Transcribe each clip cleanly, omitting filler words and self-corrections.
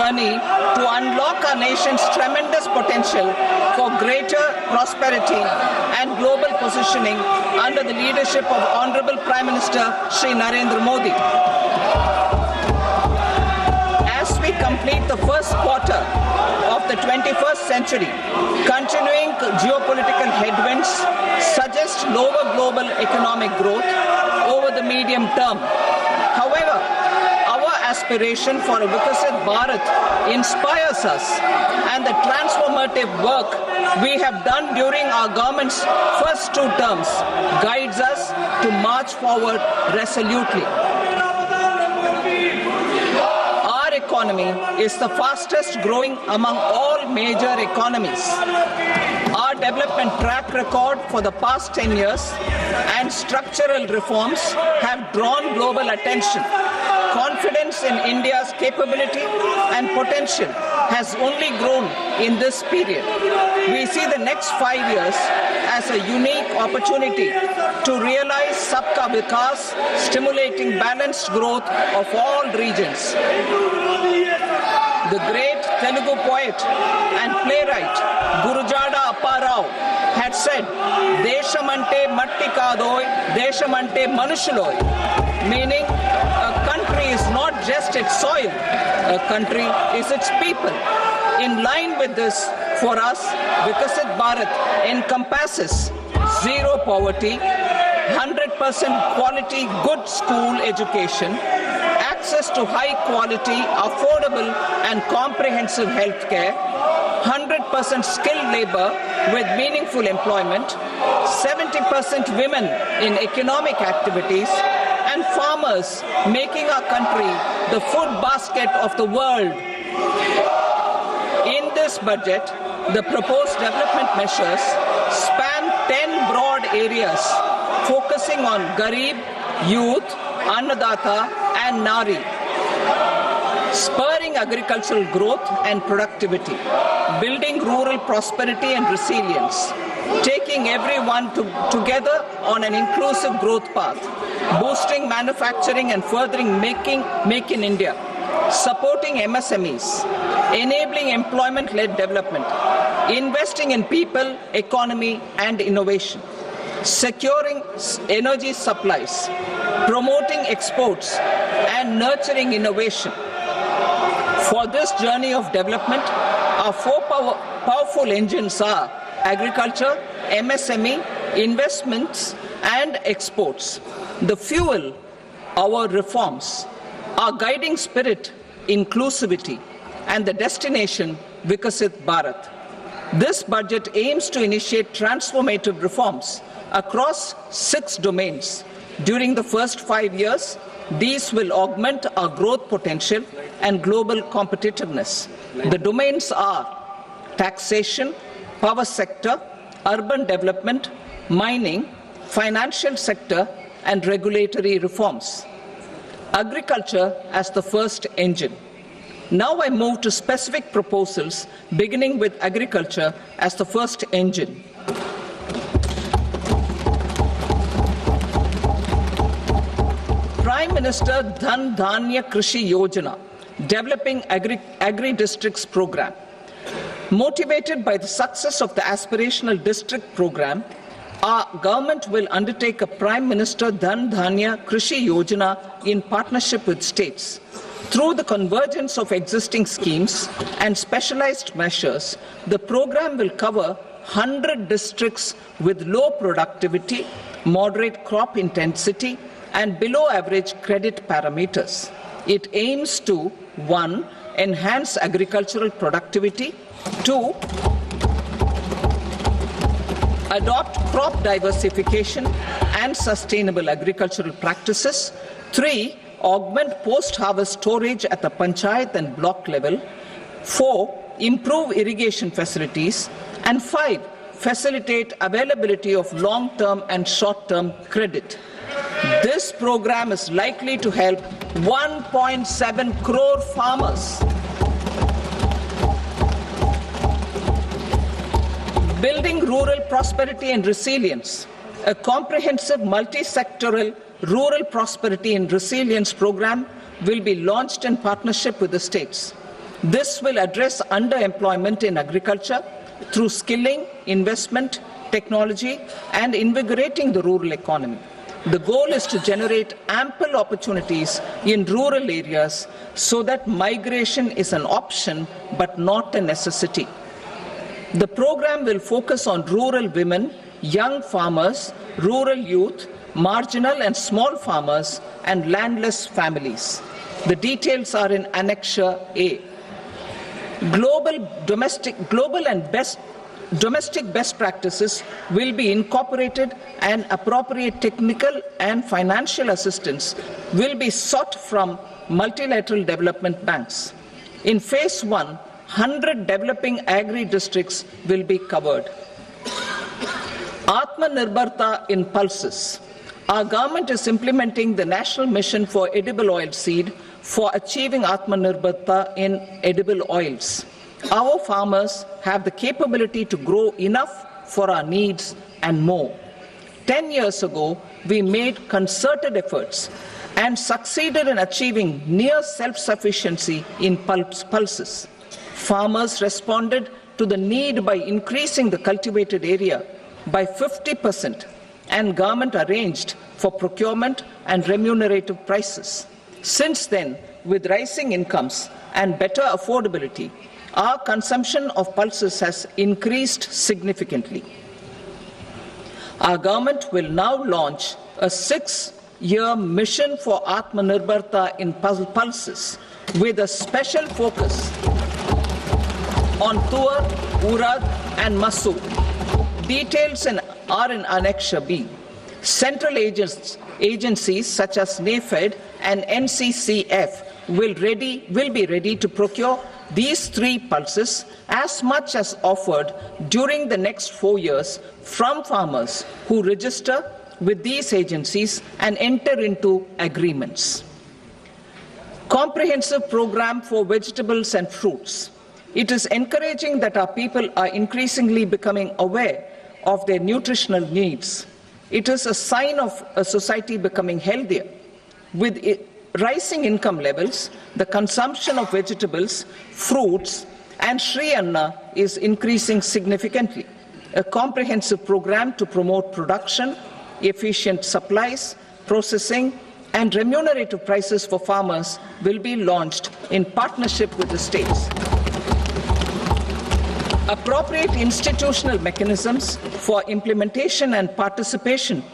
journey to unlock our nation's tremendous potential for greater prosperity and global positioning under the leadership of Honorable Prime Minister Shri Narendra Modi. As we complete the first quarter of the 21st century, continuing geopolitical headwinds suggest lower global economic growth over the medium term. However, our aspiration for a Vikasit Bharat inspires us, and the transformative work we have done during our government's first 2 terms guides us to march forward resolutely. Our economy is the fastest growing among all major economies. Our development track record for the past 10 years and structural reforms have drawn global attention. Confidence in India's capability and potential has only grown in this period. We see the next 5 years as a unique opportunity to realize Sabka Vikas, stimulating balanced growth of all regions. The great Telugu poet and playwright Gurujada Apparao had said, "Deshamante matti kadoy, deshamante manushuloy," meaning a country is not just its soil, a country is its people. In line with this, for us, Vikasit Bharat encompasses zero poverty, 100% quality good school education, access to high quality, affordable and comprehensive health care, 100% skilled labor with meaningful employment, 70% women in economic activities, and farmers making our country the food basket of the world. In this budget, the proposed development measures span 10 broad areas focusing on Garib, youth, Annadata and Nari, spurring agricultural growth and productivity, building rural prosperity and resilience, taking everyone together on an inclusive growth path, boosting manufacturing and furthering Make in India, supporting MSMEs, enabling employment-led development, investing in people, economy and innovation, securing energy supplies, promoting exports and nurturing innovation. For this journey of development, our 4 powerful engines are agriculture, MSME, investments and exports. The fuel, our reforms, our guiding spirit, inclusivity, and the destination, Vikasit Bharat. This budget aims to initiate transformative reforms across 6 domains. During the first 5 years, these will augment our growth potential and global competitiveness. The domains are taxation, power sector, urban development, mining, financial sector, and regulatory reforms. Agriculture as the first engine. Now I move to specific proposals, beginning with agriculture as the first engine. Prime Minister Dhan Dhanya Krishi Yojana, developing agri-districts program. Motivated by the success of the aspirational district program, our government will undertake a Prime Minister Dhan Dhanya Krishi Yojana in partnership with states. Through the convergence of existing schemes and specialized measures, the program will cover 100 districts with low productivity, moderate crop intensity, and below average credit parameters. It aims to 1. Enhance agricultural productivity, 2. Adopt crop diversification and sustainable agricultural practices, 3. Augment post-harvest storage at the panchayat and block level, 4. Improve irrigation facilities, and 5. Facilitate availability of long-term and short-term credit. This program is likely to help 1.7 crore farmers. Building rural prosperity and resilience. A comprehensive multi-sectoral rural prosperity and resilience program will be launched in partnership with the states. This will address underemployment in agriculture through skilling, investment, technology, and invigorating the rural economy. The goal is to generate ample opportunities in rural areas so that migration is an option but not a necessity. The program will focus on rural women, young farmers, rural youth, marginal and small farmers, and landless families. The details are in Annexure A. Domestic best practices will be incorporated, and appropriate technical and financial assistance will be sought from multilateral development banks. In Phase 1, 100 developing agri-districts will be covered. Atmanirbharta in pulses. Our government is implementing the National Mission for Edible Oilseed for achieving Atmanirbharta in edible oils. Our farmers have the capability to grow enough for our needs and more. 10 years ago, we made concerted efforts and succeeded in achieving near self-sufficiency in pulses. Farmers responded to the need by increasing the cultivated area by 50%, and government arranged for procurement and remunerative prices. Since then, with rising incomes and better affordability, our consumption of pulses has increased significantly. Our government will now launch a 6-year mission for Atmanirbharta in pulses with a special focus on Tuar, Urad and Masoor. Details are in Annexure B. Central agencies such as NAFED and NCCF will be ready to procure these 3 pulses as much as offered during the next 4 years from farmers who register with these agencies and enter into agreements. Comprehensive program for vegetables and fruits. It is encouraging that our people are increasingly becoming aware of their nutritional needs. It is a sign of a society becoming healthier. With rising income levels, the consumption of vegetables, fruits, and Shri Anna is increasing significantly. A comprehensive program to promote production, efficient supplies, processing, and remunerative prices for farmers will be launched in partnership with the states. Appropriate institutional mechanisms for implementation and participation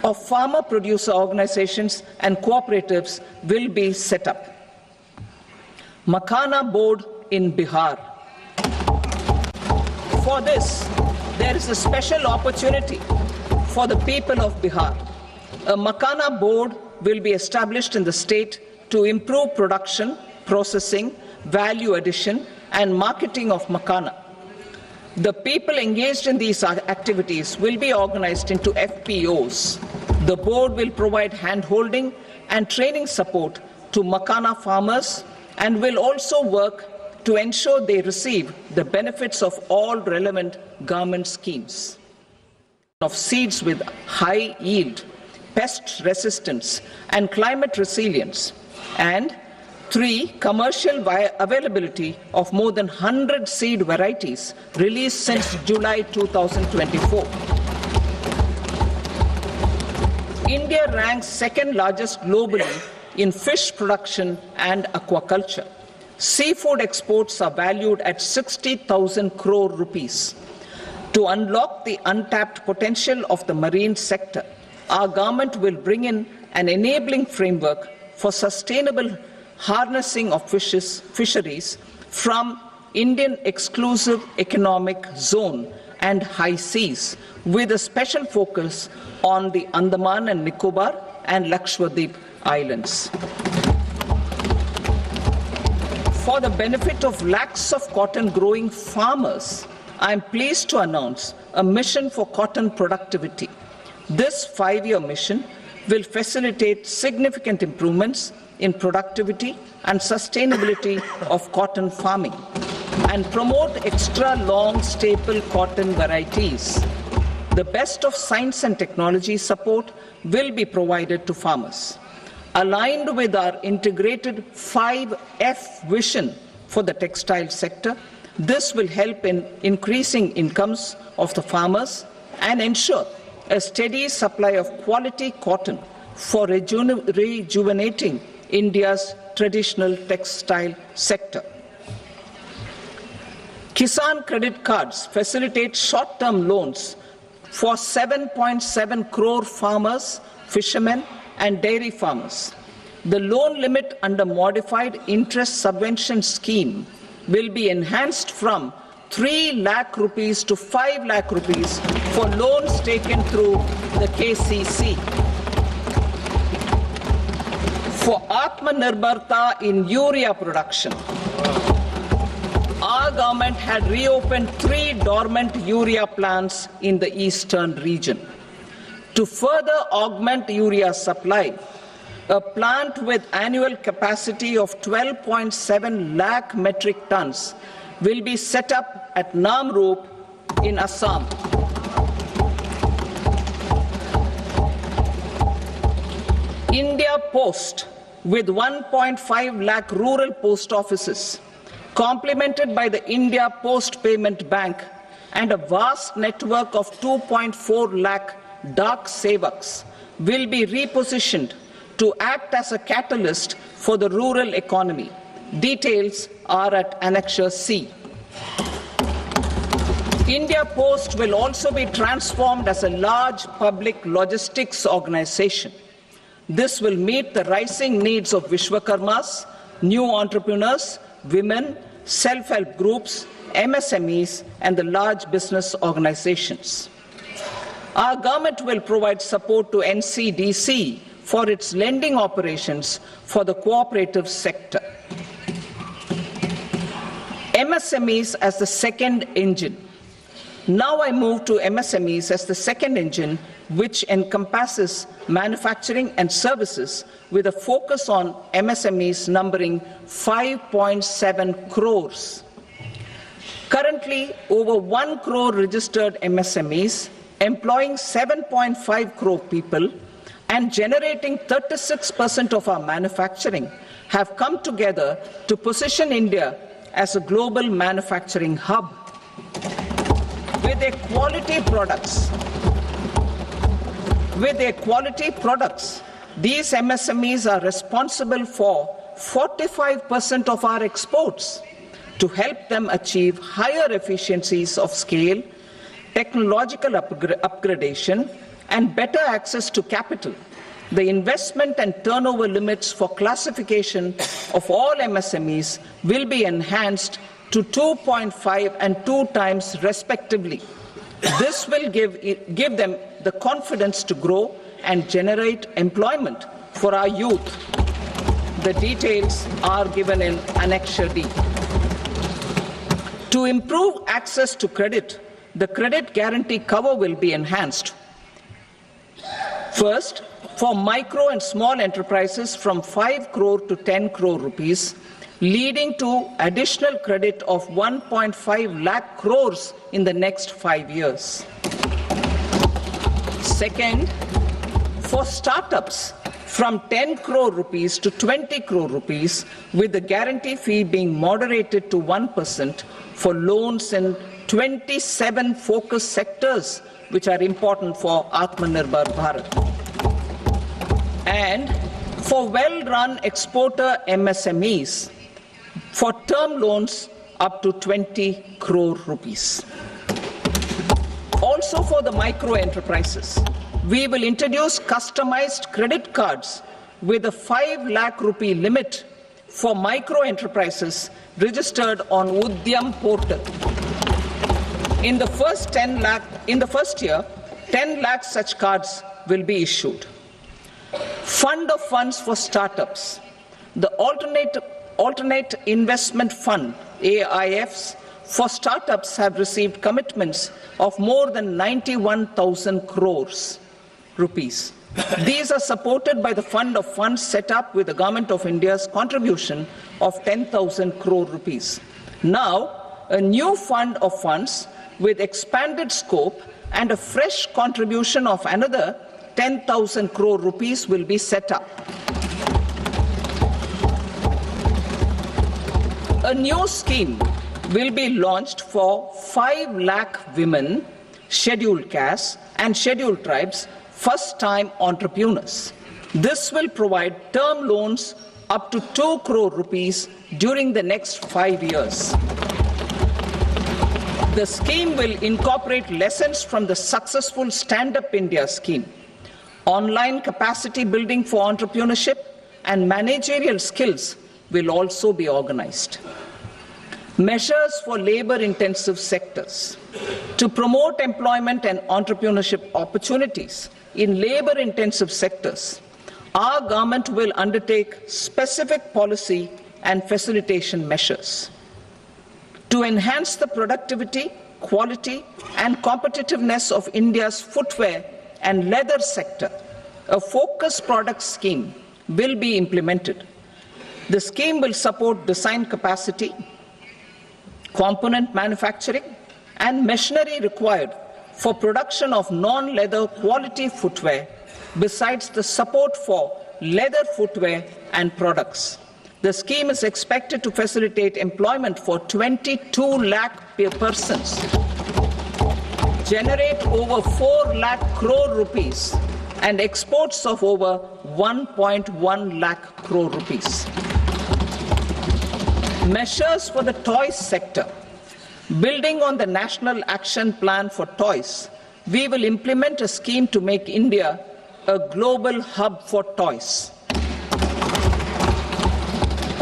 of farmer producer organizations and cooperatives will be set up. Makhana Board in Bihar. For this, there is a special opportunity for the people of Bihar. A Makhana Board will be established in the state to improve production, processing, value addition, and marketing of makhana. The people engaged in these activities will be organized into FPOs. The board will provide hand-holding and training support to makhana farmers and will also work to ensure they receive the benefits of all relevant government schemes. Of seeds with high yield, pest resistance, and climate resilience, and 3, commercial availability of more than 100 seed varieties released since July 2024. India ranks 2nd largest globally in fish production and aquaculture. Seafood exports are valued at 60,000 crore rupees. To unlock the untapped potential of the marine sector, our government will bring in an enabling framework for sustainable harnessing of fisheries from Indian Exclusive Economic Zone and high seas, with a special focus on the Andaman and Nicobar and Lakshadweep Islands. For the benefit of lakhs of cotton growing farmers, I am pleased to announce a mission for cotton productivity. This 5-year mission will facilitate significant improvements in productivity and sustainability of cotton farming and promote extra long staple cotton varieties. The best of science and technology support will be provided to farmers. Aligned with our integrated 5F vision for the textile sector, this will help in increasing incomes of the farmers and ensure a steady supply of quality cotton for rejuvenating India's traditional textile sector. Kisan credit cards facilitate short-term loans for 7.7 crore farmers, fishermen and dairy farmers. The loan limit under modified interest subvention scheme will be enhanced from 3 lakh rupees to 5 lakh rupees for loans taken through the KCC. For Atmanirbharta in urea production, our government had reopened 3 dormant urea plants in the eastern region. To further augment urea supply, a plant with annual capacity of 12.7 lakh metric tons will be set up at Namrup in Assam. India Post, with 1.5 lakh rural post offices, complemented by the India Post Payment Bank and a vast network of 2.4 lakh Dak Sevaks, will be repositioned to act as a catalyst for the rural economy. Details are at Annexure C. India Post will also be transformed as a large public logistics organization. This will meet the rising needs of Vishwakarmas, new entrepreneurs, women, self-help groups, MSMEs, and the large business organizations. Our government will provide support to NCDC for its lending operations for the cooperative sector. MSMEs as the second engine. Now I move to MSMEs as the second engine, which encompasses manufacturing and services with a focus on MSMEs numbering 5.7 crores. Currently, over 1 crore registered MSMEs, employing 7.5 crore people and generating 36% of our manufacturing, have come together to position India as a global manufacturing hub. With their quality products, these MSMEs are responsible for 45% of our exports. To help them achieve higher efficiencies of scale, technological upgradation, and better access to capital, the investment and turnover limits for classification of all MSMEs will be enhanced to 2.5 and 2 times respectively. This will give them the confidence to grow and generate employment for our youth. The details are given in Annexure D. To improve access to credit, the credit guarantee cover will be enhanced. First, for micro and small enterprises from 5 crore to 10 crore rupees, leading to additional credit of 1.5 lakh crores in the next 5 years. Second, for startups from 10 crore rupees to 20 crore rupees, with the guarantee fee being moderated to 1% for loans in 27 focus sectors which are important for Atmanirbhar Bharat. And for well-run exporter MSMEs, for term loans up to 20 crore rupees. Also for the micro enterprises, we will introduce customized credit cards with a 5 lakh rupee limit for micro enterprises registered on Udyam portal. In the first year, 10 lakh such cards will be issued. Fund of funds for startups. The Alternate Investment Fund, AIFs, for startups have received commitments of more than 91,000 crores rupees. These are supported by the fund of funds set up with the Government of India's contribution of 10,000 crore rupees. Now, a new fund of funds with expanded scope and a fresh contribution of another 10,000 crore rupees will be set up. A new scheme will be launched for 5 lakh women, scheduled castes and scheduled tribes, first-time entrepreneurs. This will provide term loans up to 2 crore rupees during the next 5 years. The scheme will incorporate lessons from the successful Stand Up India scheme. Online capacity building for entrepreneurship and managerial skills will also be organized. Measures for labor-intensive sectors. To promote employment and entrepreneurship opportunities in labor-intensive sectors, our government will undertake specific policy and facilitation measures. To enhance the productivity, quality and competitiveness of India's footwear and leather sector, a focused product scheme will be implemented. The scheme will support design capacity, component manufacturing and machinery required for production of non-leather quality footwear, besides the support for leather footwear and products. The scheme is expected to facilitate employment for 22 lakh persons, generate over 4 lakh crore rupees and exports of over 1.1 lakh crore rupees. Measures for the toys sector. Building on the National Action Plan for Toys, we will implement a scheme to make India a global hub for toys.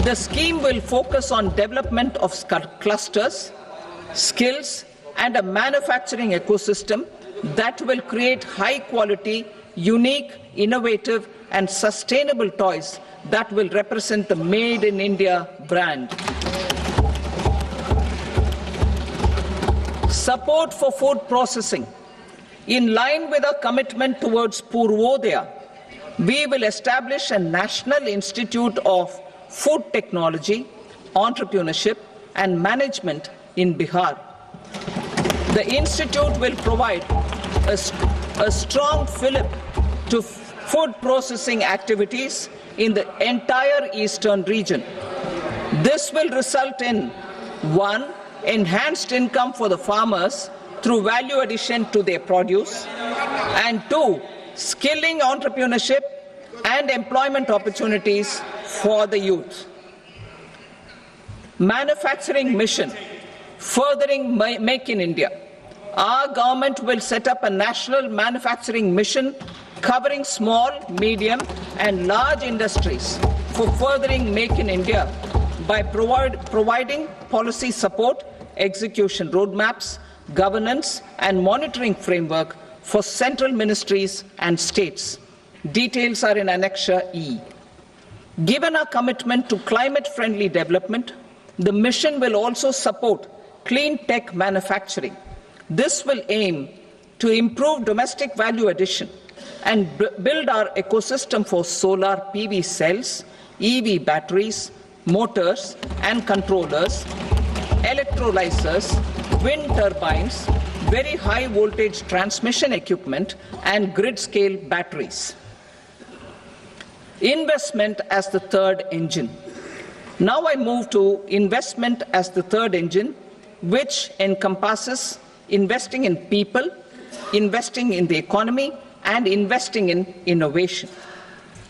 The scheme will focus on development of clusters, skills, and a manufacturing ecosystem that will create high-quality, unique, innovative, and sustainable toys that will represent the Made in India brand. Support for food processing. In line with our commitment towards Purvodaya, we will establish a National Institute of Food Technology, Entrepreneurship and Management in Bihar. The institute will provide a strong fillip to food processing activities in the entire eastern region. This will result in 1. Enhanced income for the farmers through value addition to their produce, and 2. Skilling entrepreneurship and employment opportunities for the youth. Manufacturing mission, furthering Make in India. Our government will set up a national manufacturing mission covering small, medium and large industries for furthering Make in India by providing policy support, execution roadmaps, governance and monitoring framework for central ministries and states. Details are in Annexure E. Given our commitment to climate-friendly development, the mission will also support clean tech manufacturing. This will aim to improve domestic value addition and build our ecosystem for solar PV cells, EV batteries, motors and controllers, electrolyzers, wind turbines, very high voltage transmission equipment and grid-scale batteries. Investment as the third engine. Now I move to investment as the third engine, which encompasses investing in people, investing in the economy, and investing in innovation.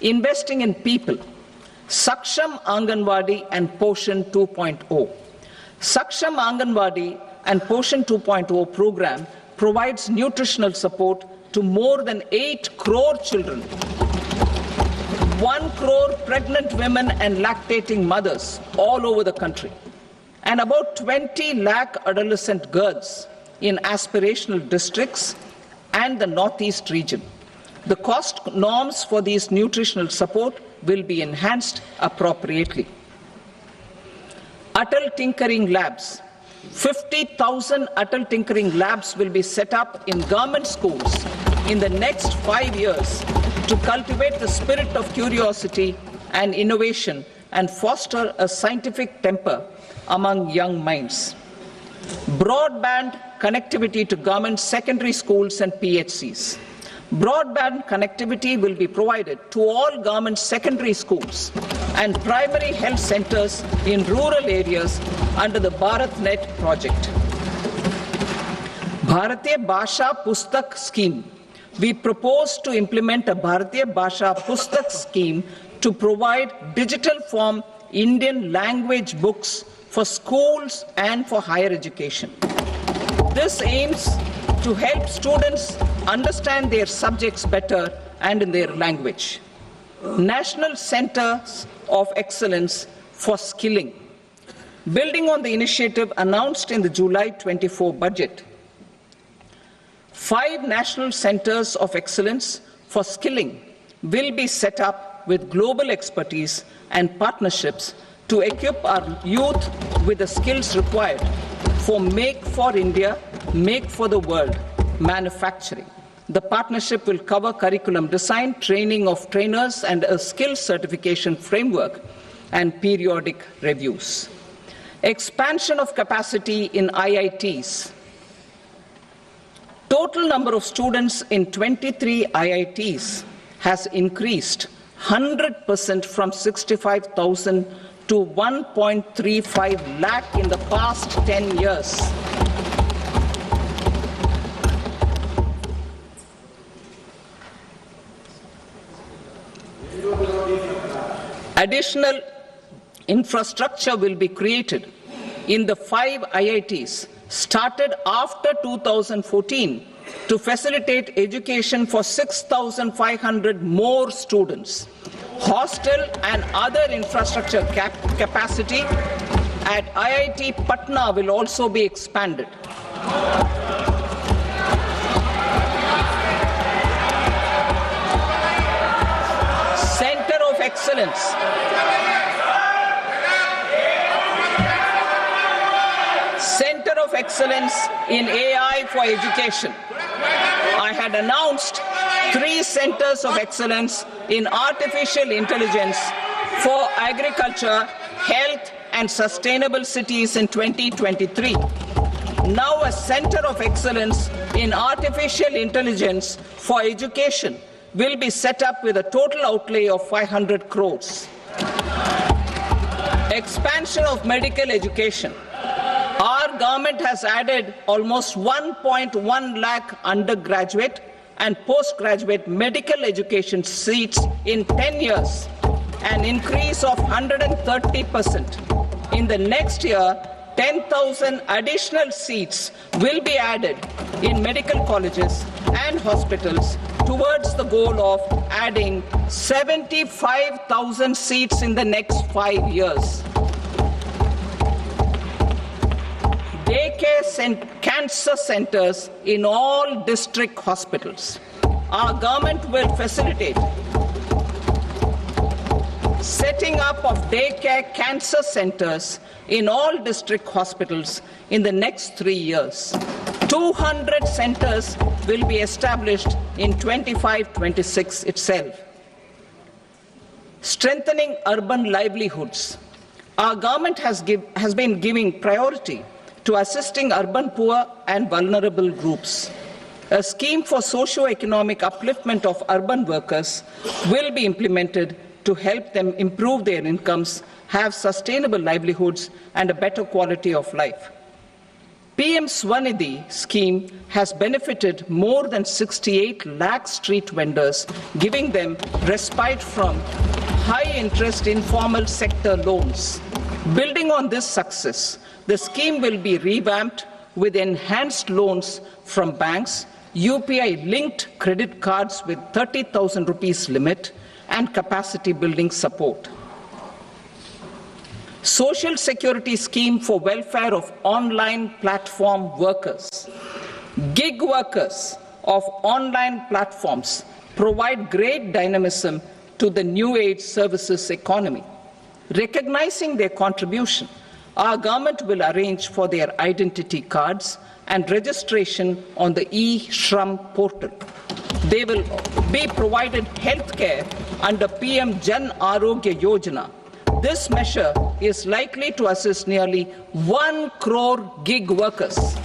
Investing in people. Saksham Anganwadi and Poshan 2.0. Saksham Anganwadi and Poshan 2.0 program provides nutritional support to more than 8 crore children, 1 crore pregnant women and lactating mothers all over the country, and about 20 lakh adolescent girls in aspirational districts and the Northeast region. The cost norms for these nutritional support will be enhanced appropriately. Atal Tinkering Labs. 50,000 Atal Tinkering Labs will be set up in government schools in the next 5 years to cultivate the spirit of curiosity and innovation and foster a scientific temper among young minds. Broadband connectivity to government secondary schools and PHCs. Broadband connectivity will be provided to all government secondary schools and primary health centers in rural areas under the BharatNet project. Bharatiya Bhasha Pustak scheme. We propose to implement a Bharatiya Bhasha Pustak scheme to provide digital form Indian language books for schools and for higher education. This aims to help students understand their subjects better and in their language. National Centers of Excellence for Skilling. Building on the initiative announced in the July 24 budget, 5 national centers of excellence for skilling will be set up with global expertise and partnerships to equip our youth with the skills required for Make for India, Make for the World manufacturing. The partnership will cover curriculum design, training of trainers, and a skills certification framework and periodic reviews. Expansion of capacity in IITs. Total number of students in 23 IITs has increased 100% from 65,000 to 1.35 lakh in the past 10 years. Additional infrastructure will be created in the 5 IITs started after 2014 to facilitate education for 6,500 more students. Hostel and other infrastructure capacity at IIT Patna will also be expanded. Center of Excellence. Center of Excellence in AI for Education. I had announced 3 centers of excellence in artificial intelligence for agriculture, health, and sustainable cities in 2023. Now a center of excellence in artificial intelligence for education will be set up with a total outlay of 500 crores. Expansion of medical education. Our government has added almost 1.1 lakh undergraduate and postgraduate medical education seats in 10 years, an increase of 130%. In the next year, 10,000 additional seats will be added in medical colleges and hospitals towards the goal of adding 75,000 seats in the next 5 years. Daycare cancer centers in all district hospitals. Our government will facilitate setting up of daycare cancer centers in all district hospitals in the next 3 years. 200 centers will be established in 25-26 itself. Strengthening urban livelihoods. Our government has been giving priority to assisting urban poor and vulnerable groups. A scheme for socio-economic upliftment of urban workers will be implemented to help them improve their incomes, have sustainable livelihoods, and a better quality of life. PM Swanidhi scheme has benefited more than 68 lakh street vendors, giving them respite from high-interest informal sector loans. Building on this success, the scheme will be revamped with enhanced loans from banks, UPI-linked credit cards with 30,000 rupees limit, and capacity building support. Social Security scheme for welfare of online platform workers. Gig workers of online platforms provide great dynamism to the new age services economy. Recognizing their contribution, our government will arrange for their identity cards and registration on the e-Shram portal. They will be provided health care under PM Jan Arogya Yojana. This measure is likely to assist nearly 1 crore gig workers.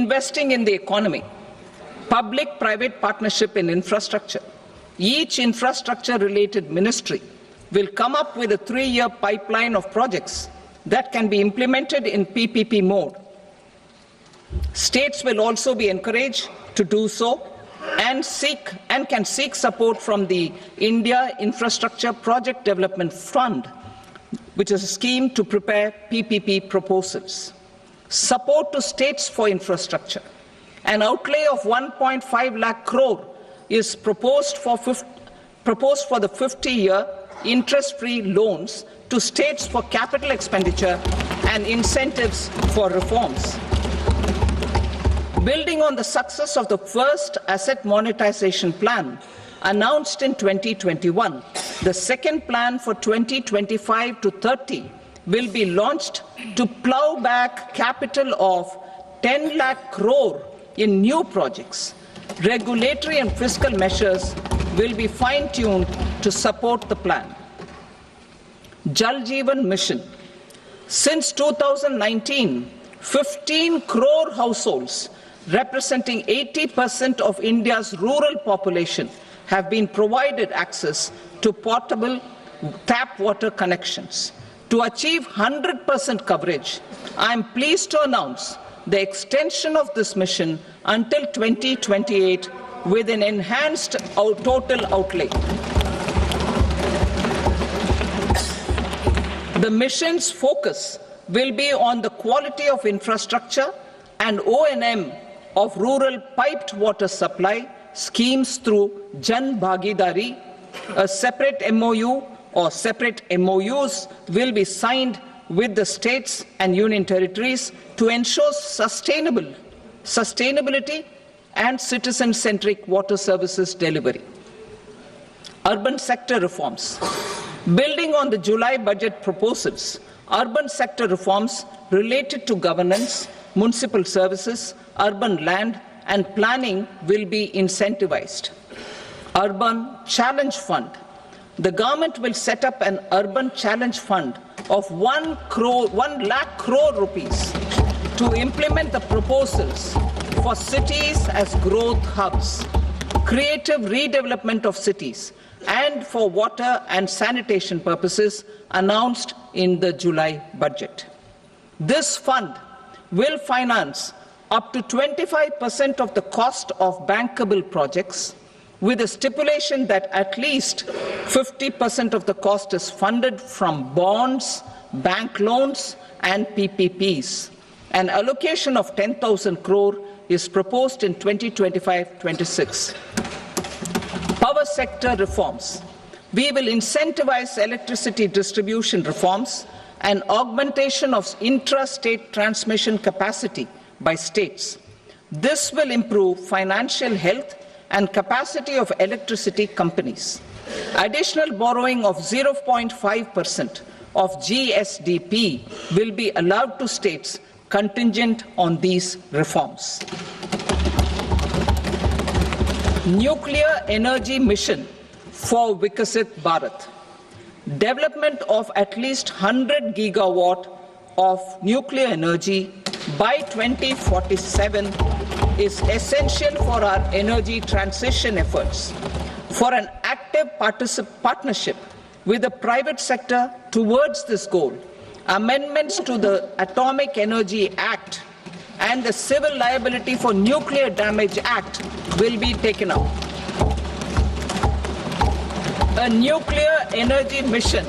investing in the economy, public-private partnership in infrastructure. Each infrastructure-related ministry will come up with a 3-year pipeline of projects that can be implemented in PPP mode. States will also be encouraged to do so and can seek support from the India Infrastructure Project Development Fund, which is a scheme to prepare PPP proposals. Support to states for infrastructure. An outlay of 1.5 lakh crore is proposed for the 50-year interest-free loans to states for capital expenditure and incentives for reforms. Building on the success of the first asset monetization plan announced in 2021, the second plan for 2025 to 30 will be launched to plow back capital of 10 lakh crore in new projects. Regulatory and fiscal measures will be fine-tuned to support the plan. Jal Jeevan Mission. Since 2019, 15 crore households representing 80% of India's rural population have been provided access to portable tap water connections. To achieve 100% coverage, I am pleased to announce the extension of this mission until 2028 with an enhanced total outlay. The mission's focus will be on the quality of infrastructure and O&M of rural piped water supply schemes through Jan Bhagidari. A separate MOU or separate MOUs will be signed with the states and union territories to ensure sustainability and citizen-centric water services delivery. Urban sector reforms. Building on the July budget proposals, urban sector reforms related to governance, municipal services, urban land and planning will be incentivized. Urban Challenge Fund. The government will set up an urban challenge fund of 1 lakh crore rupees to implement the proposals for cities as growth hubs, creative redevelopment of cities, and for water and sanitation purposes announced in the July budget. This fund will finance up to 25% of the cost of bankable projects, with a stipulation that at least 50% of the cost is funded from bonds, bank loans and PPPs. An allocation of 10,000 crore is proposed in 2025-26. Power sector reforms. We will incentivize electricity distribution reforms and augmentation of intra-state transmission capacity by states. This will improve financial health and capacity of electricity companies. Additional borrowing of 0.5% of GSDP will be allowed to states contingent on these reforms. Nuclear energy mission for Vikasit Bharat. Development of at least 100 gigawatt of nuclear energy by 2047 is essential for our energy transition efforts. For an active partnership with the private sector towards this goal, amendments to the Atomic Energy Act and the Civil Liability for Nuclear Damage Act will be taken up. A nuclear energy mission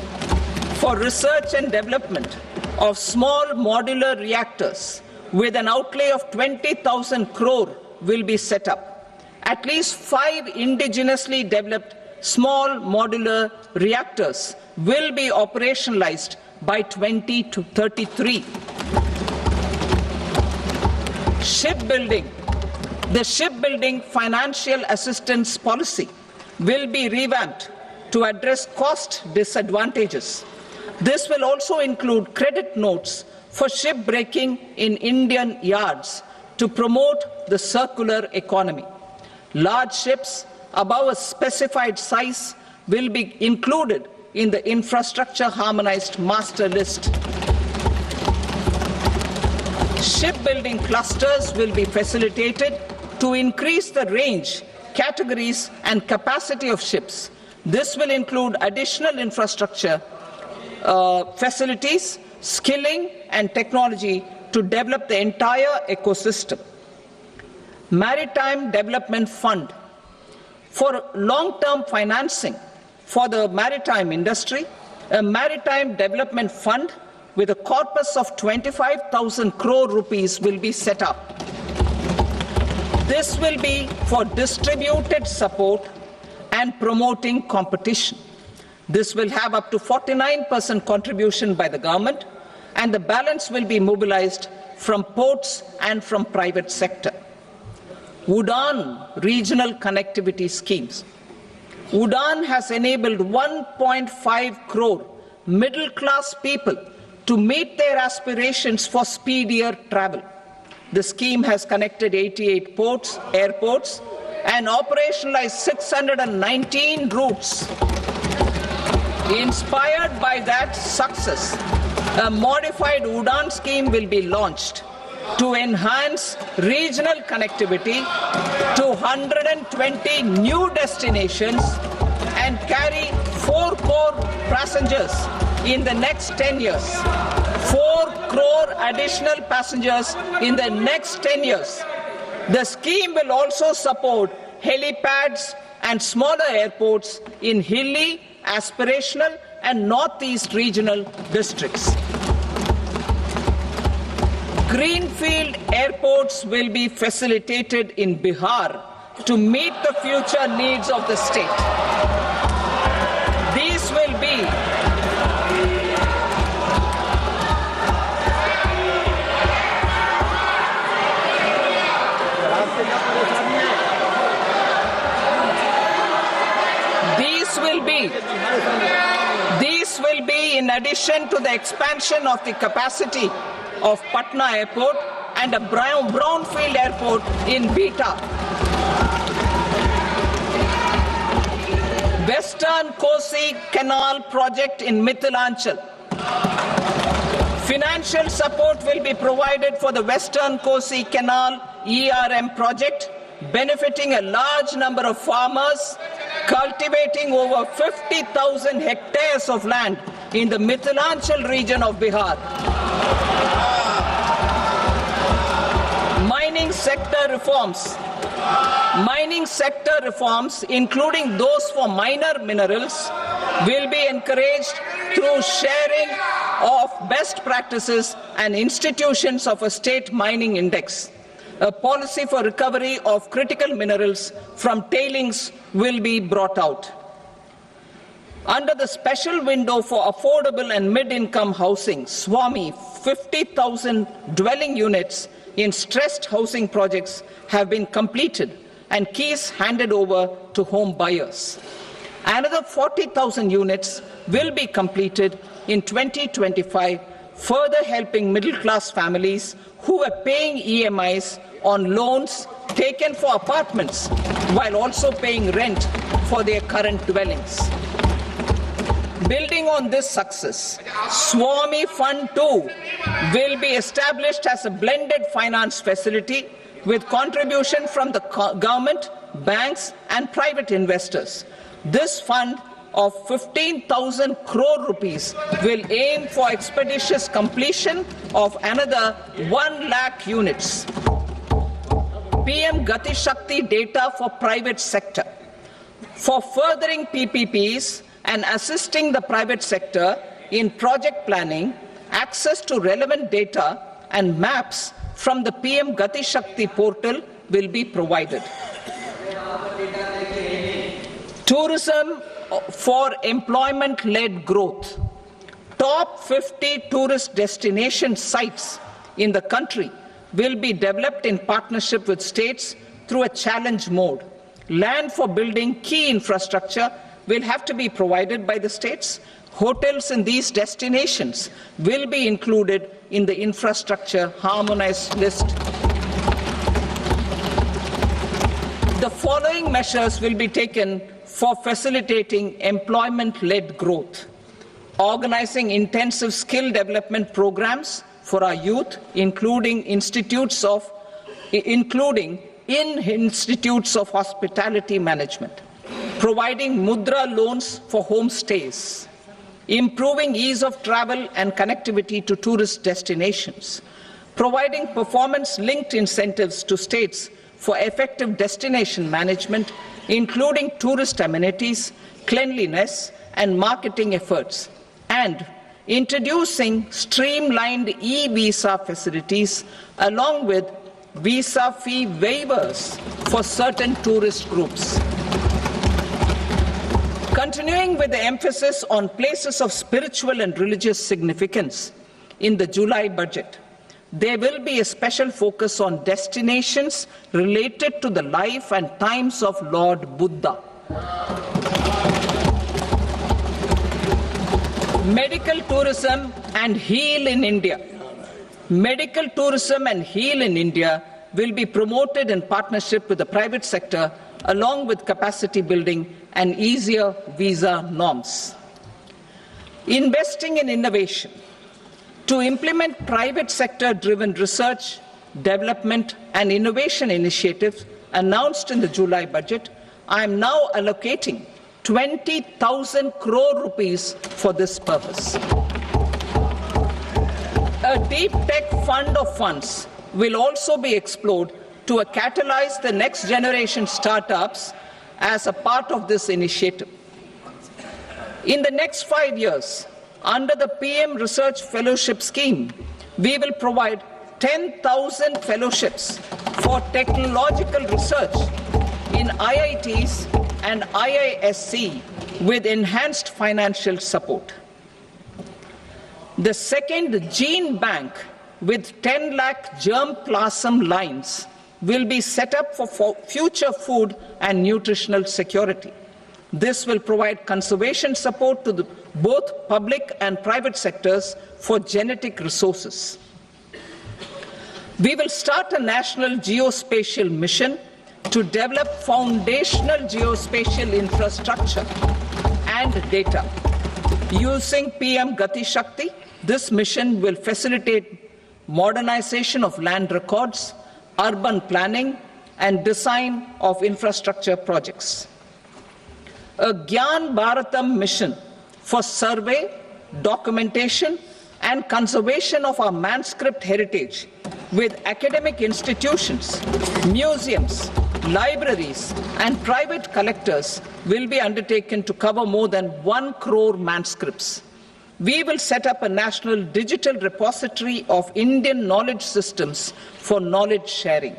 for research and development of small modular reactors with an outlay of 20,000 crore will be set up. At least 5 indigenously developed small modular reactors will be operationalized by 2033. Shipbuilding. The shipbuilding financial assistance policy will be revamped to address cost disadvantages. This will also include credit notes for shipbreaking in Indian yards to promote the circular economy. Large ships above a specified size will be included in the infrastructure harmonized master list. Shipbuilding clusters will be facilitated to increase the range, categories and capacity of ships. This will include additional infrastructure, facilities, skilling and technology to develop the entire ecosystem. Maritime Development Fund. For long-term financing for the maritime industry, a Maritime Development Fund with a corpus of 25,000 crore rupees will be set up. This will be for distributed support and promoting competition. This will have up to 49% contribution by the government, and the balance will be mobilized from ports and from private sector. UDAN regional connectivity schemes. UDAN has enabled 1.5 crore middle-class people to meet their aspirations for speedier travel. The scheme has connected 88 airports, and operationalized 619 routes. Inspired by that success, a modified UDAN scheme will be launched to enhance regional connectivity to 120 new destinations and carry 4 crore passengers in the next 10 years. 4 crore additional passengers in the next 10 years. The scheme will also support helipads and smaller airports in hilly, aspirational and northeast regional districts. Greenfield airports will be facilitated in Bihar to meet the future needs of the state. These will be in addition to the expansion of the capacity of Patna Airport and a brownfield airport in Beta. Western Kosi Canal project in Mithilanchal. Financial support will be provided for the Western Kosi Canal ERM project, benefiting a large number of farmers, cultivating over 50,000 hectares of land in the Mithilanchal region of Bihar. Mining sector reforms. Mining sector reforms, including those for minor minerals, will be encouraged through sharing of best practices and institutions of a state mining index. A policy for recovery of critical minerals from tailings will be brought out. Under the special window for affordable and mid-income housing, SWAMI, 50,000 dwelling units in stressed housing projects have been completed and keys handed over to home buyers. Another 40,000 units will be completed in 2025, further helping middle-class families who are paying EMIs on loans taken for apartments while also paying rent for their current dwellings. Building on this success, SWAMI Fund 2 will be established as a blended finance facility with contribution from the government, banks and private investors. This fund of 15,000 crore rupees will aim for expeditious completion of another 1 lakh units. PM Gati Shakti data for private sector. For furthering PPPs and assisting the private sector in project planning, access to relevant data and maps from the PM Gati Shakti portal will be provided. Tourism for employment-led growth. Top 50 tourist destination sites in the country will be developed in partnership with states through a challenge mode. Land for building key infrastructure will have to be provided by the states. Hotels in these destinations will be included in the infrastructure harmonized list. The following measures will be taken for facilitating employment-led growth. Organizing intensive skill development programs for our youth, including in institutes of hospitality management, providing mudra loans for homestays, improving ease of travel and connectivity to tourist destinations, providing performance-linked incentives to states for effective destination management, including tourist amenities, cleanliness, and marketing efforts, and introducing streamlined e-visa facilities along with visa fee waivers for certain tourist groups. Continuing with the emphasis on places of spiritual and religious significance, in the July budget, there will be a special focus on destinations related to the life and times of Lord Buddha. Medical tourism and heal in India. Medical tourism and heal in India will be promoted in partnership with the private sector, along with capacity building and easier visa norms. Investing in innovation. To implement private sector-driven research, development and innovation initiatives announced in the July budget, I am now allocating 20,000 crore rupees for this purpose. A deep tech fund of funds will also be explored to catalyze the next generation startups as a part of this initiative. In the next 5 years, under the PM Research Fellowship Scheme, we will provide 10,000 fellowships for technological research in IITs and IISc with enhanced financial support. The second gene bank with 10 lakh germplasm lines will be set up for future food and nutritional security. This will provide conservation support to both public and private sectors for genetic resources. We will start a national geospatial mission to develop foundational geospatial infrastructure and data. Using PM Gati Shakti, this mission will facilitate modernization of land records, urban planning, and design of infrastructure projects. A Gyan Bharatam mission for survey, documentation, and conservation of our manuscript heritage with academic institutions, museums, libraries, and private collectors will be undertaken to cover more than 1 crore manuscripts. We will set up a national digital repository of Indian knowledge systems for knowledge sharing.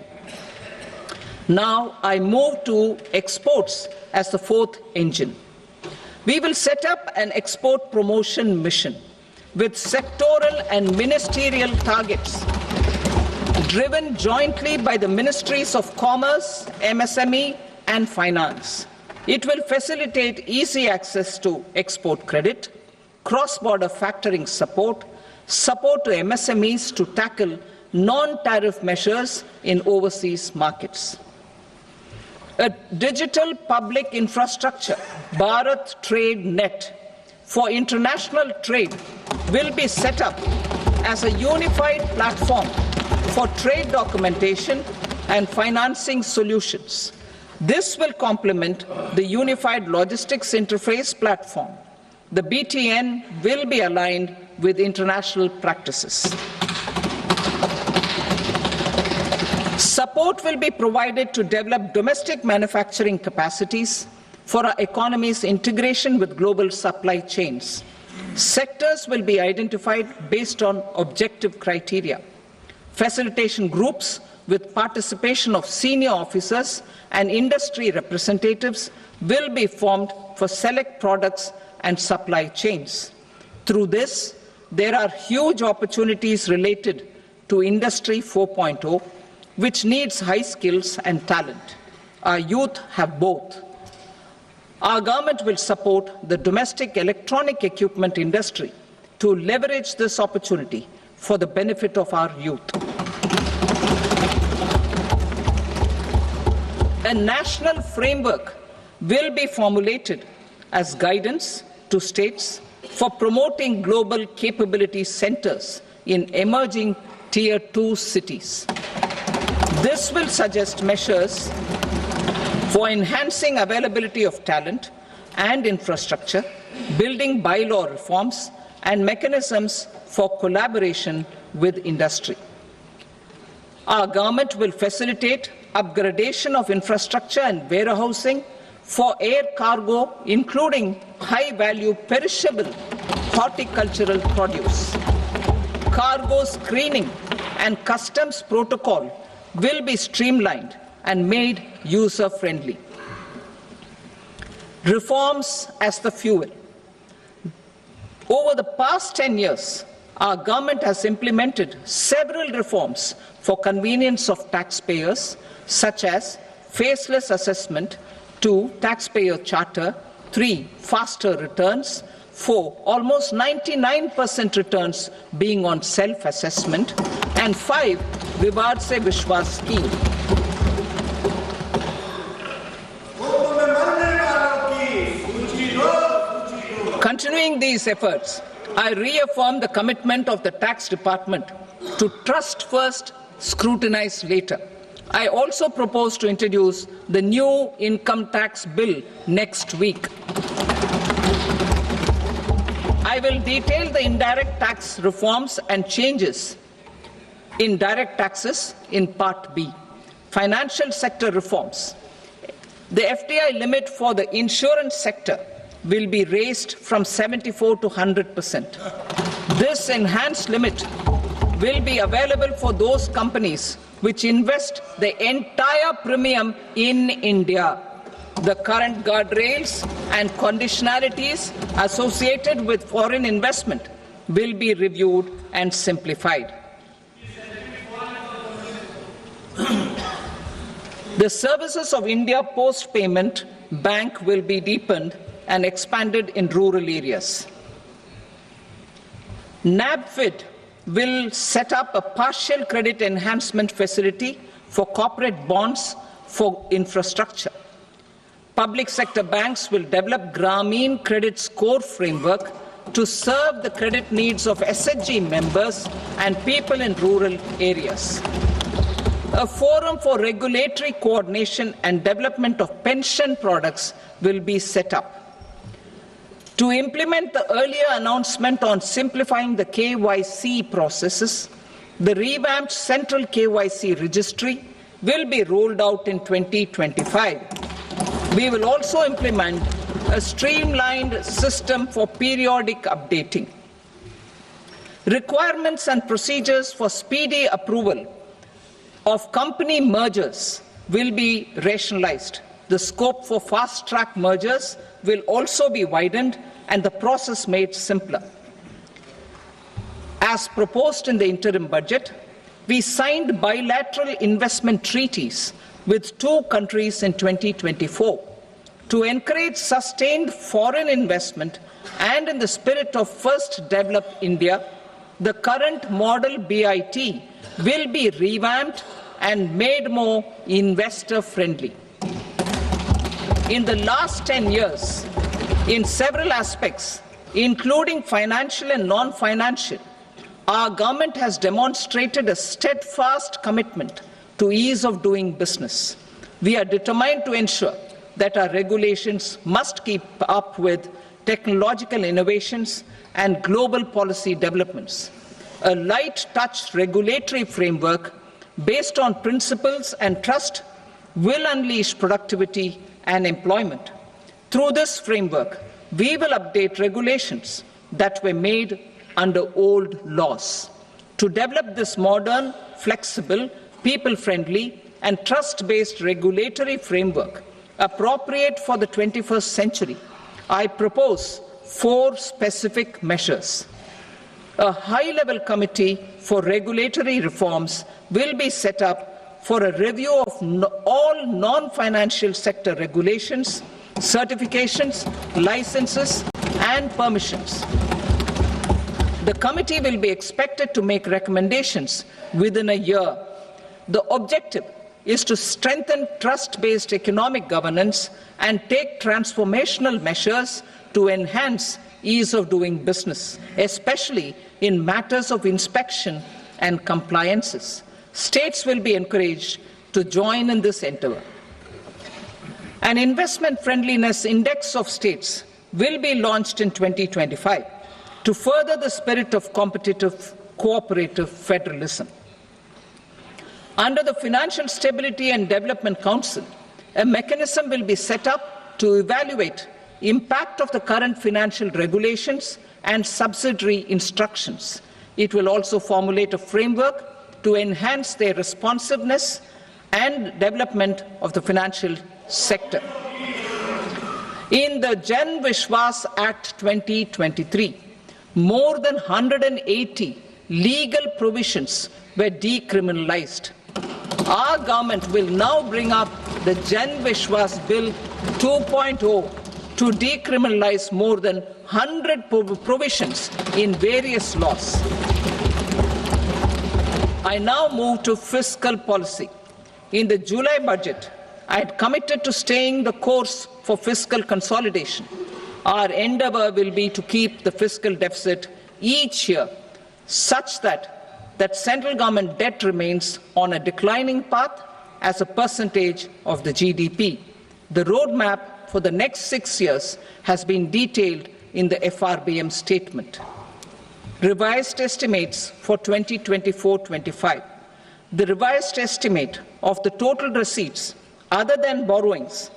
Now I move to exports as the fourth engine. We will set up an export promotion mission with sectoral and ministerial targets driven jointly by the Ministries of Commerce, MSME, and Finance. It will facilitate easy access to export credit, cross-border factoring support, support to MSMEs to tackle non-tariff measures in overseas markets. A digital public infrastructure, Bharat Trade Net, for international trade will be set up as a unified platform for trade documentation and financing solutions. This will complement the Unified Logistics Interface platform. The BTN will be aligned with international practices. Support will be provided to develop domestic manufacturing capacities for our economy's integration with global supply chains. Sectors will be identified based on objective criteria. Facilitation groups with participation of senior officers and industry representatives will be formed for select products and supply chains. Through this, there are huge opportunities related to Industry 4.0, which needs high skills and talent. Our youth have both. Our government will support the domestic electronic equipment industry to leverage this opportunity for the benefit of our youth. A national framework will be formulated as guidance to states for promoting global capability centers in emerging Tier 2 cities. This will suggest measures for enhancing availability of talent and infrastructure, building bylaw reforms, and mechanisms for collaboration with industry. Our government will facilitate upgradation of infrastructure and warehousing for air cargo, including high-value perishable horticultural produce. Cargo screening and customs protocol will be streamlined and made user-friendly. Reforms as the fuel. Over the past 10 years, our government has implemented several reforms for convenience of taxpayers, such as faceless assessment, 2, taxpayer charter, 3, faster returns, 4, almost 99% returns being on self-assessment, and 5, Vivad Se Vishwas scheme. Continuing these efforts, I reaffirm the commitment of the Tax Department to trust first, scrutinize later. I also propose to introduce the new income tax bill next week. I will detail the indirect tax reforms and changes in direct taxes in Part B. Financial sector reforms. The FDI limit for the insurance sector will be raised from 74 to 100%. This enhanced limit will be available for those companies which invest the entire premium in India. The current guardrails and conditionalities associated with foreign investment will be reviewed and simplified. The services of India Post Payment Bank will be deepened and expanded in rural areas. NABFID will set up a partial credit enhancement facility for corporate bonds for infrastructure. Public sector banks will develop Grameen Credit Score framework to serve the credit needs of SHG members and people in rural areas. A forum for regulatory coordination and development of pension products will be set up. To implement the earlier announcement on simplifying the KYC processes, the revamped Central KYC Registry will be rolled out in 2025. We will also implement a streamlined system for periodic updating. Requirements and procedures for speedy approval of company mergers will be rationalized. The scope for fast-track mergers will also be widened and the process made simpler. As proposed in the interim budget, we signed bilateral investment treaties with 2 countries in 2024 to encourage sustained foreign investment, and in the spirit of First Develop India, the current model BIT will be revamped and made more investor-friendly. In the last 10 years, in several aspects, including financial and non-financial, our government has demonstrated a steadfast commitment to ease of doing business. We are determined to ensure that our regulations must keep up with technological innovations and global policy developments. A light-touch regulatory framework based on principles and trust will unleash productivity and employment. Through this framework, we will update regulations that were made under old laws. To develop this modern, flexible, people-friendly, and trust-based regulatory framework appropriate for the 21st century, I propose 4 specific measures. A high-level committee for regulatory reforms will be set up for a review of all non-financial sector regulations, certifications, licenses, and permissions. The committee will be expected to make recommendations within a year. The objective is to strengthen trust-based economic governance and take transformational measures to enhance ease of doing business, especially in matters of inspection and compliances. States will be encouraged to join in this endeavour. An investment friendliness index of states will be launched in 2025 to further the spirit of competitive, cooperative federalism. Under the Financial Stability and Development Council, a mechanism will be set up to evaluate impact of the current financial regulations and subsidiary instructions. It will also formulate a framework to enhance their responsiveness and development of the financial sector. In the Jan Vishwas Act 2023, more than 180 legal provisions were decriminalized. Our government will now bring up the Jan Vishwas Bill 2.0 to decriminalize more than 100 provisions in various laws. I now move to fiscal policy. In the July budget, I had committed to staying the course for fiscal consolidation. Our endeavour will be to keep the fiscal deficit each year such that central government debt remains on a declining path as a percentage of the GDP. The roadmap for the next 6 years has been detailed in the FRBM statement. Revised estimates for 2024-25. The revised estimate of the total receipts other than borrowings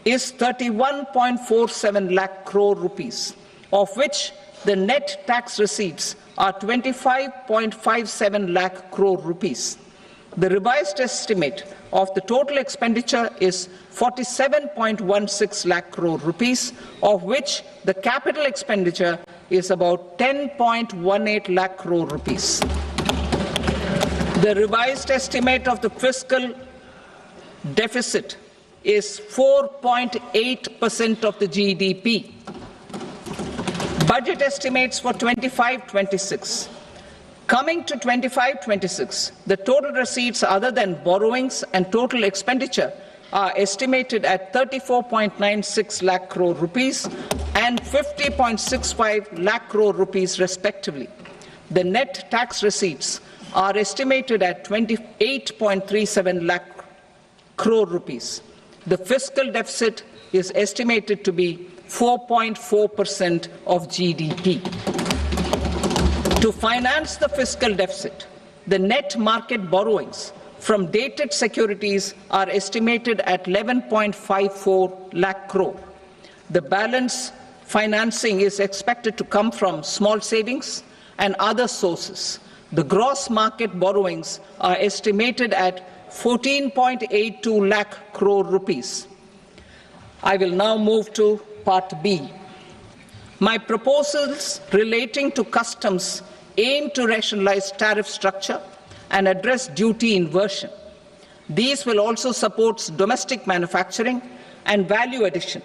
is 31.47 lakh crore rupees, of which the net tax receipts are 25.57 lakh crore rupees. The revised estimate of the total expenditure is 47.16 lakh crore rupees, of which the capital expenditure is about 10.18 lakh crore rupees. The revised estimate of the fiscal deficit is 4.8% of the GDP. Budget estimates for 25-26. Coming to 25-26, the total receipts other than borrowings and total expenditure are estimated at 34.96 lakh crore rupees and 50.65 lakh crore rupees respectively. The net tax receipts are estimated at 28.37 lakh crore rupees. The fiscal deficit is estimated to be 4.4% of GDP. To finance the fiscal deficit, the net market borrowings from dated securities are estimated at 11.54 lakh crore. The balance financing is expected to come from small savings and other sources. The gross market borrowings are estimated at 14.82 lakh crore rupees. I will now move to Part B. My proposals relating to customs aim to rationalize tariff structure and address duty inversion. These will also support domestic manufacturing and value addition,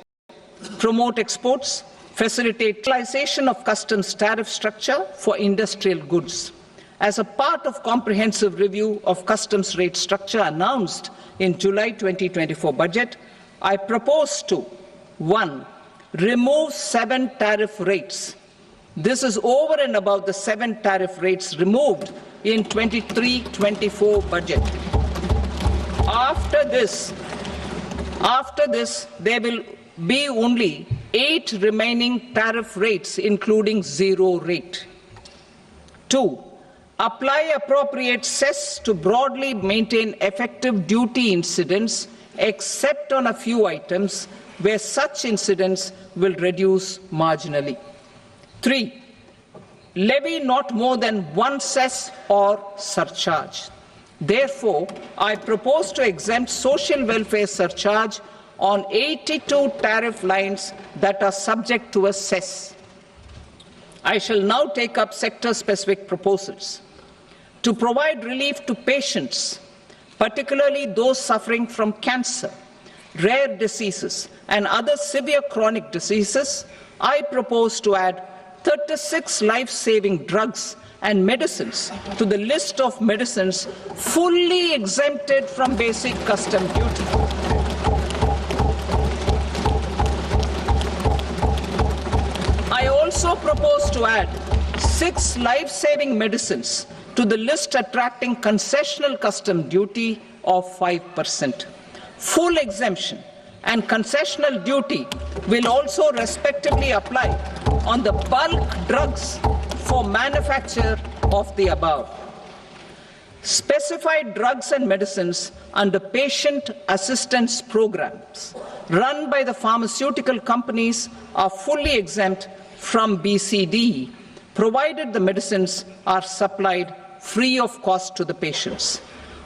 promote exports, facilitate utilization of customs tariff structure for industrial goods. As a part of comprehensive review of customs rate structure announced in July 2024 budget, I propose to 1. Remove 7 tariff rates. This is over and above the 7 tariff rates removed in 23-24 budget. After this, there will be only 8 remaining tariff rates, including 0 rate. 2. Apply appropriate cess to broadly maintain effective duty incidence, except on a few items where such incidence will reduce marginally. 3. Levy not more than 1 cess or surcharge. Therefore, I propose to exempt social welfare surcharge on 82 tariff lines that are subject to a cess. I shall now take up sector-specific proposals. To provide relief to patients, particularly those suffering from cancer, rare diseases, and other severe chronic diseases, I propose to add 36 life-saving drugs and medicines to the list of medicines fully exempted from basic custom duty. I also 6 life-saving medicines to the list attracting concessional custom duty of 5%. Full exemption and concessional duty will also respectively apply on the bulk drugs for manufacture of the above. Specified drugs and medicines under patient assistance programs run by the pharmaceutical companies are fully exempt from BCD, provided the medicines are supplied free of cost to the patients.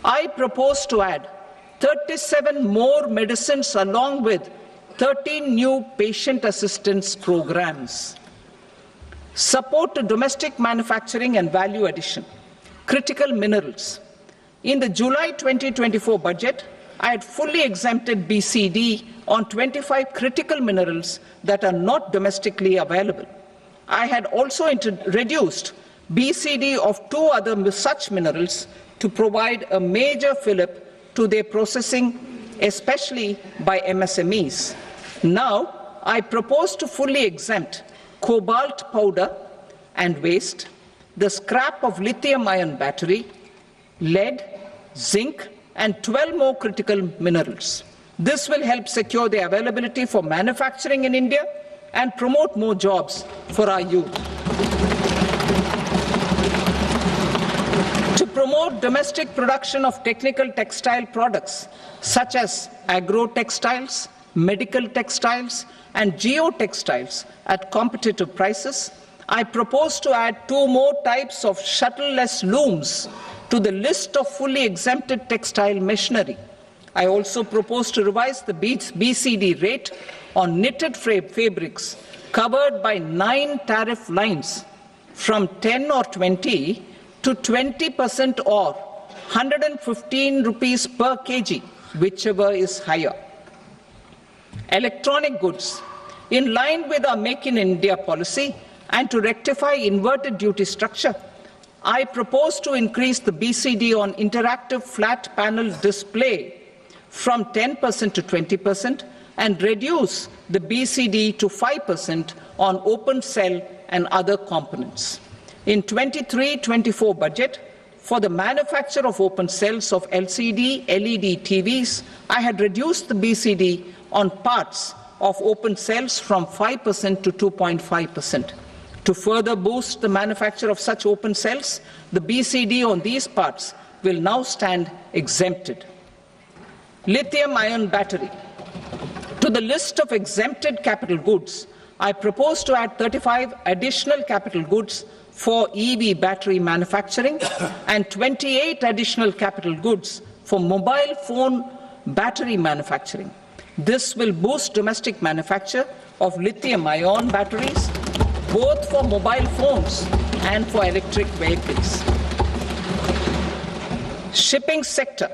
I propose to add 37 more medicines along with 13 new patient assistance programs. Support to domestic manufacturing and value addition. Critical minerals. In the July 2024 budget, I had fully exempted BCD on 25 critical minerals that are not domestically available. I had also reduced BCD of 2 other such minerals to provide a major fillip to their processing, especially by MSMEs. Now, I propose to fully exempt cobalt powder and waste, the scrap of lithium-ion battery, lead, zinc, and 12 more critical minerals. This will help secure their availability for manufacturing in India and promote more jobs for our youth. To promote domestic production of technical textile products such as agro-textiles, medical textiles, and geotextiles at competitive prices, I propose to add 2 more types of shuttle-less looms to the list of fully exempted textile machinery. I also propose to revise the BCD rate on knitted fabrics covered by 9 tariff lines from 10 or 20 to 20% or 115 rupees per kg, whichever is higher. Electronic goods. In line with our Make in India policy and to rectify inverted duty structure, I propose to increase the BCD on interactive flat panel display from 10% to 20% and reduce the BCD to 5% on open cell and other components. In 23-24 budget, for the manufacture of open cells of LCD, LED TVs, I had reduced the BCD on parts of open cells from 5% to 2.5%. To further boost the manufacture of such open cells, the BCD on these parts will now stand exempted. Lithium-ion battery. To the list of exempted capital goods, I propose to add 35 additional capital goods for EV battery manufacturing and 28 additional capital goods for mobile phone battery manufacturing. This will boost domestic manufacture of lithium-ion batteries, both for mobile phones and for electric vehicles. Shipping sector.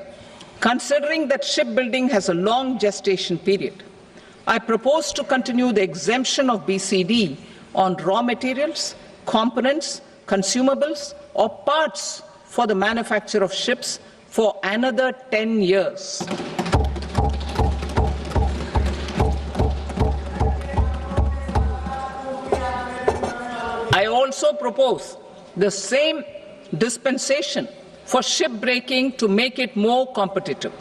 Considering that shipbuilding has a long gestation period, I propose to continue the exemption of BCD on raw materials, components, consumables, or parts for the manufacture of ships for another 10 years. I also propose the same dispensation for shipbreaking to make it more competitive.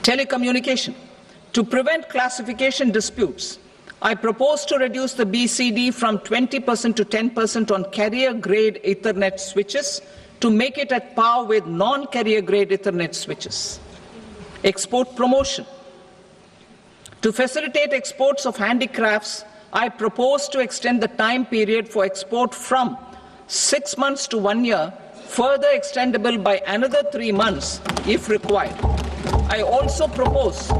Telecommunication. To prevent classification disputes, I propose to reduce the BCD from 20% to 10% on carrier-grade Ethernet switches to make it at par with non-carrier-grade Ethernet switches. Export promotion. To facilitate exports of handicrafts, I propose to extend the time period for export from 6 months to 1 year, further extendable by another 3 months if required. I also propose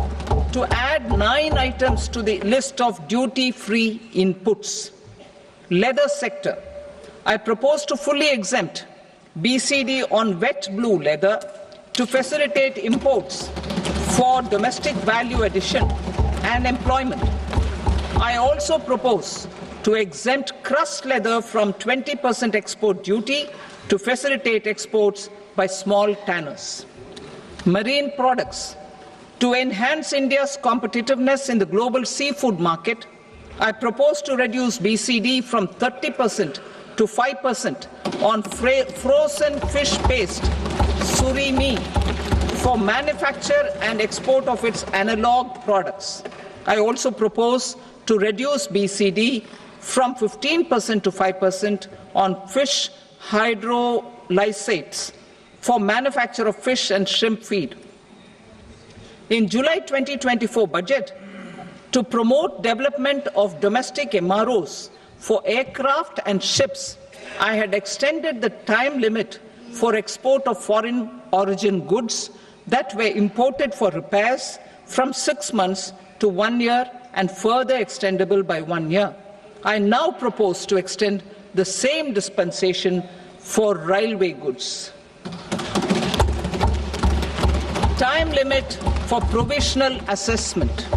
to add 9 items to the list of duty-free inputs. Leather sector. I propose to fully exempt BCD on wet blue leather to facilitate imports for domestic value addition and employment. I also propose to exempt crust leather from 20% export duty to facilitate exports by small tanners. Marine products. To enhance India's competitiveness in the global seafood market, I propose to reduce BCD from 30% to 5% on frozen fish paste, surimi, for manufacture and export of its analog products. I also propose to reduce BCD from 15% to 5% on fish hydrolysates for manufacture of fish and shrimp feed. In July 2024 budget, to promote development of domestic MROs for aircraft and ships, I had extended the time limit for export of foreign origin goods that were imported for repairs from 6 months to 1 year and further extendable by 1 year. I now propose to extend the same dispensation for railway goods. Time limit for provisional assessment.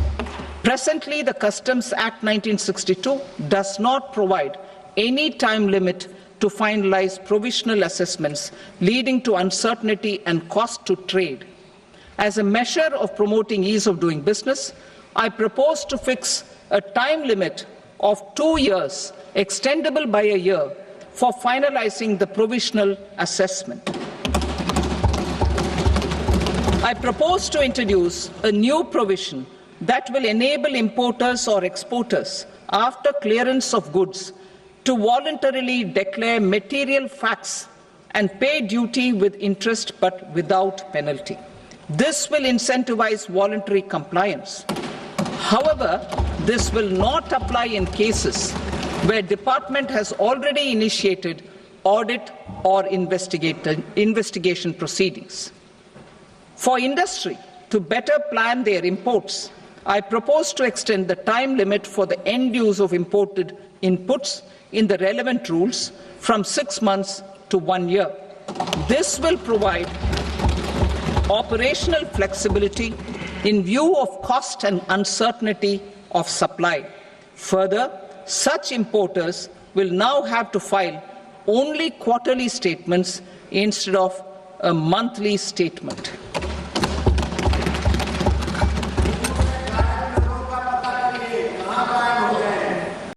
Presently, the Customs Act 1962 does not provide any time limit to finalize provisional assessments, leading to uncertainty and cost to trade. As a measure of promoting ease of doing business, I propose to fix a time limit of 2 years, extendable by a year, for finalizing the provisional assessment. I propose to introduce a new provision that will enable importers or exporters, after clearance of goods, to voluntarily declare material facts and pay duty with interest but without penalty. This will incentivize voluntary compliance. However, this will not apply in cases where department has already initiated audit or investigation proceedings. For industry to better plan their imports, I propose to extend the time limit for the end use of imported inputs in the relevant rules from 6 months to 1 year. This will provide operational flexibility in view of cost and uncertainty of supply. Further, such importers will now have to file only quarterly statements instead of a monthly statement.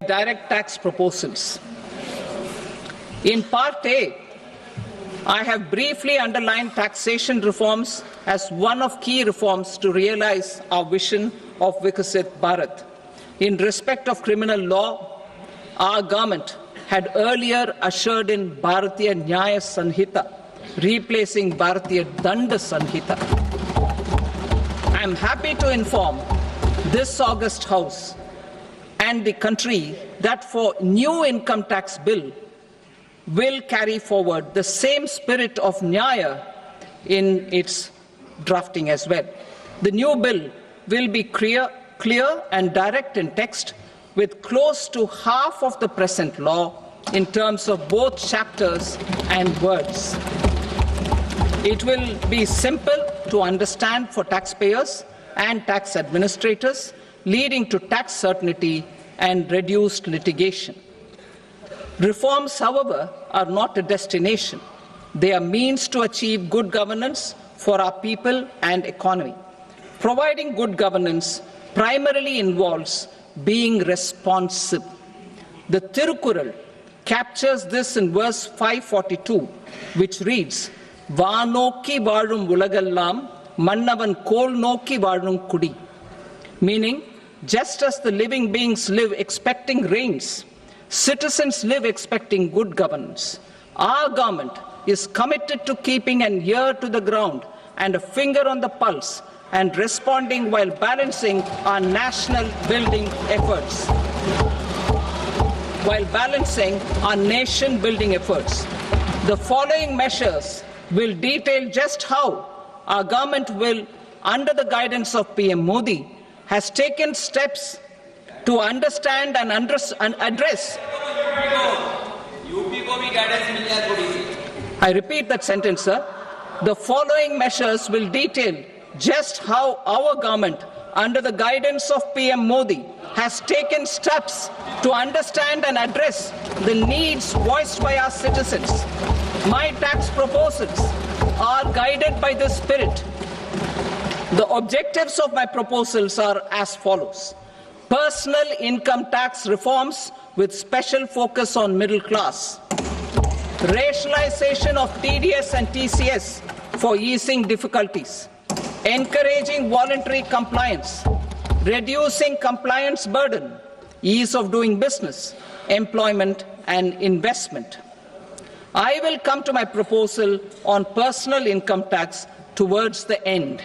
Direct tax proposals. In Part A, I have briefly underlined taxation reforms as one of key reforms to realize our vision of Vikasit Bharat. In respect of criminal law, our government had earlier ushered in Bharatiya Nyaya Sanhita, replacing Bharatiya Danda Sanhita. I am happy to inform this august House and the country that for new income tax bill will carry forward the same spirit of Nyaya in its drafting as well. The new bill will be clear and direct in text, with close to half of the present law in terms of both chapters and words. It will be simple to understand for taxpayers and tax administrators, leading to tax certainty and reduced litigation. Reforms, however, are not a destination. They are means to achieve good governance for our people and economy. Providing good governance primarily involves being responsive. The Tirukural captures this in verse 542, which reads, "Vaanokki vaazhum ulagallam, mannavan kol nokki vaazhum kudi," meaning, just as the living beings live expecting rains, citizens live expecting good governance. Our government is committed to keeping an ear to the ground and a finger on the pulse and responding while balancing our national building efforts. The following measures will detail just how our government will, under the guidance of PM Modi, has taken steps to understand and address. I repeat that sentence, sir. The following measures will detail just how our government, under the guidance of PM Modi, has taken steps to understand and address the needs voiced by our citizens. My tax proposals are guided by this spirit. The objectives of my proposals are as follows: personal income tax reforms with special focus on middle class, rationalization of TDS and TCS for easing difficulties, encouraging voluntary compliance, reducing compliance burden, ease of doing business, employment and investment. I will come to my proposal on personal income tax towards the end.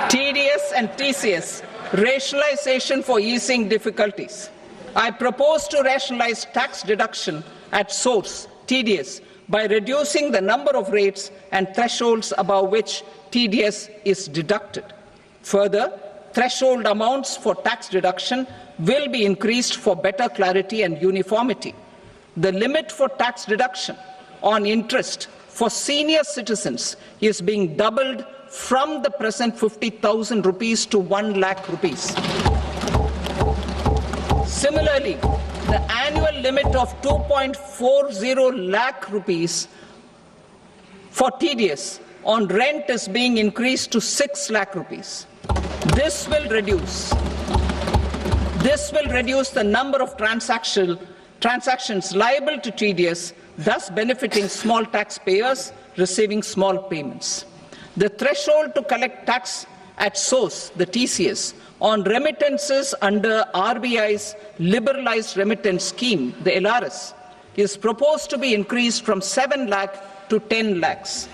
TDS and TCS, rationalization for easing difficulties. I propose to rationalize tax deduction at source, TDS, by reducing the number of rates and thresholds above which TDS is deducted. Further, threshold amounts for tax deduction will be increased for better clarity and uniformity. The limit for tax deduction on interest for senior citizens is being doubled from the present 50,000 rupees to 1 lakh rupees. Similarly, the annual limit of 2.40 lakh rupees for TDS on rent is being increased to 6 lakh rupees. This will reduce the number of transactions liable to TDS, thus benefiting small taxpayers receiving small payments. The threshold to collect tax at source, the TCS, on remittances under RBI's liberalized remittance scheme, the LRS, is proposed to be increased from 7 lakh to 10 lakhs.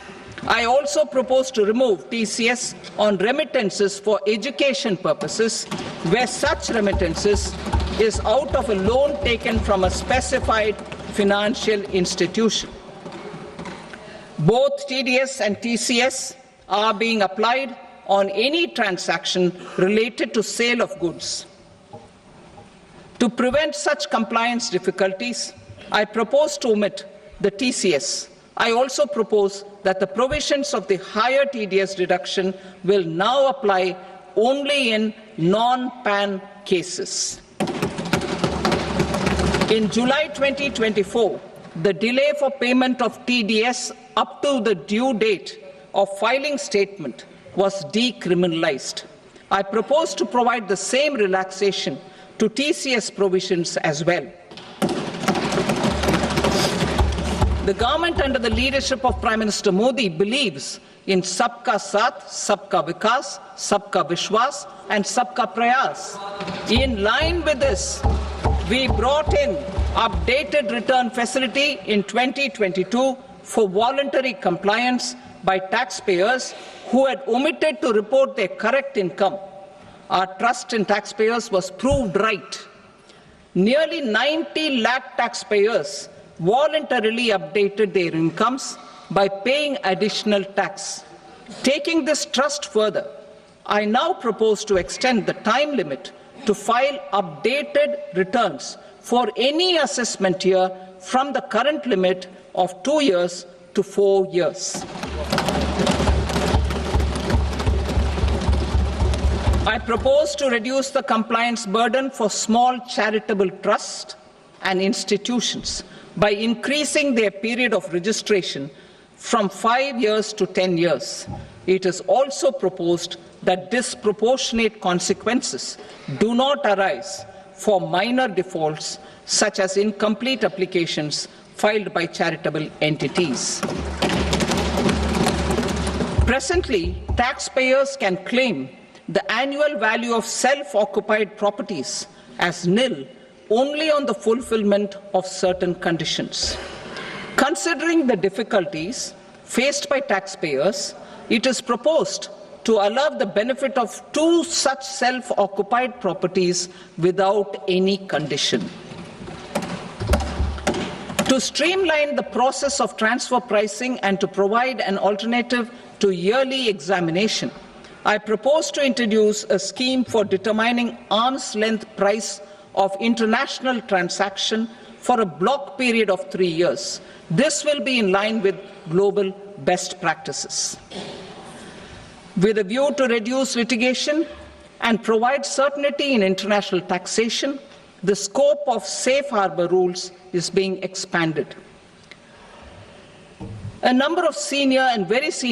I also propose to remove TCS on remittances for education purposes, where such remittances is out of a loan taken from a specified financial institution. Both TDS and TCS are being applied on any transaction related to sale of goods. To prevent such compliance difficulties, I propose to omit the TCS. I also propose that the provisions of the higher TDS deduction will now apply only in non-PAN cases. In July 2024, the delay for payment of TDS up to the due date of filing statement was decriminalized. I propose to provide the same relaxation to TCS provisions as well. The government under the leadership of Prime Minister Modi believes in Sabka Saath, Sabka Vikas, Sabka Vishwas and Sabka Prayas. In line with this, we brought in updated return facility in 2022 for voluntary compliance by taxpayers who had omitted to report their correct income. Our trust in taxpayers was proved right. Nearly 90 lakh taxpayers voluntarily updated their incomes by paying additional tax. Taking this trust further, I now propose to extend the time limit to file updated returns for any assessment year from the current limit of 2 years to 4 years. I propose to reduce the compliance burden for small charitable trusts and institutions by increasing their period of registration from 5 years to 10 years. It is also proposed that disproportionate consequences do not arise for minor defaults such as incomplete applications filed by charitable entities. Presently, taxpayers can claim the annual value of self-occupied properties as nil only on the fulfillment of certain conditions. Considering the difficulties faced by taxpayers, it is proposed to allow the benefit of 2 such self-occupied properties without any condition. To streamline the process of transfer pricing and to provide an alternative to yearly examination, I propose to introduce a scheme for determining arm's length price of international transaction for a block period of 3 years. This will be in line with global best practices. With a view to reduce litigation and provide certainty in international taxation, the scope of safe harbor rules is being expanded. A number of senior and very senior